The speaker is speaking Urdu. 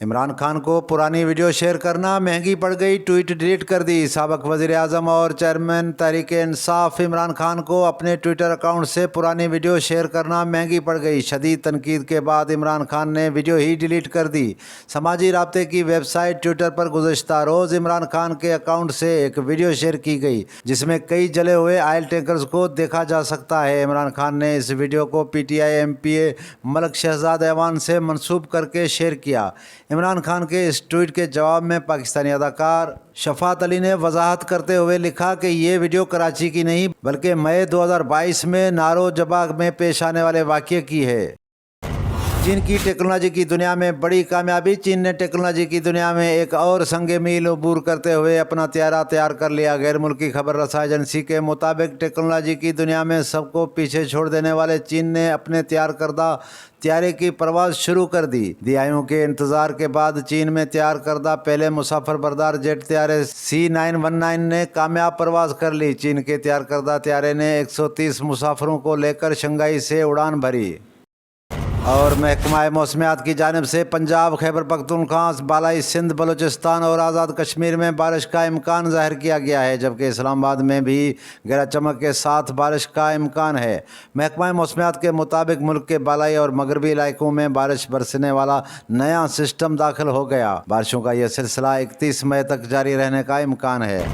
عمران خان کو پرانی ویڈیو شیئر کرنا مہنگی پڑ گئی، ٹویٹ ڈیلیٹ کر دی۔ سابق وزیر اعظم اور چیئرمین تحریک انصاف عمران خان کو اپنے ٹویٹر اکاؤنٹ سے پرانی ویڈیو شیئر کرنا مہنگی پڑ گئی۔ شدید تنقید کے بعد عمران خان نے ویڈیو ہی ڈیلیٹ کر دی۔ سماجی رابطے کی ویب سائٹ ٹویٹر پر گزشتہ روز عمران خان کے اکاؤنٹ سے ایک ویڈیو شیئر کی گئی جس میں کئی جلے ہوئے آئل ٹینکرز کو دیکھا جا سکتا ہے۔ عمران خان نے اس ویڈیو کو P T I M P A Malik Shahzad ایوان سے منسوب کر کے شیئر کیا۔ عمران خان کے اس ٹویٹ کے جواب میں پاکستانی اداکار شفاعت علی نے وضاحت کرتے ہوئے لکھا کہ یہ ویڈیو کراچی کی نہیں بلکہ مئی 2022 میں نارو جبا میں پیش آنے والے واقعے کی ہے۔ چین کی ٹیکنالوجی کی دنیا میں بڑی کامیابی۔ چین نے ٹیکنالوجی کی دنیا میں ایک اور سنگ میل عبور کرتے ہوئے اپنا طیارہ تیار کر لیا۔ غیر ملکی خبر رساں ایجنسی کے مطابق ٹیکنالوجی کی دنیا میں سب کو پیچھے چھوڑ دینے والے چین نے اپنے تیار کردہ طیارے کی پرواز شروع کر دی۔ دہائیوں کے انتظار کے بعد چین میں تیار کردہ پہلے مسافر بردار جیٹ طیارے C919 نے کامیاب پرواز کر لی۔ چین کے تیار کردہ طیارے نے 130 مسافروں کو لے کر شنگھائی سے اڑان بھری۔ اور محکمہ موسمیات کی جانب سے پنجاب، خیبر پختونخوا، بالائی سندھ، بلوچستان اور آزاد کشمیر میں بارش کا امکان ظاہر کیا گیا ہے، جبکہ اسلام آباد میں بھی گرج چمک کے ساتھ بارش کا امکان ہے۔ محکمہ موسمیات کے مطابق ملک کے بالائی اور مغربی علاقوں میں بارش برسنے والا نیا سسٹم داخل ہو گیا۔ بارشوں کا یہ سلسلہ 31 مئی تک جاری رہنے کا امکان ہے۔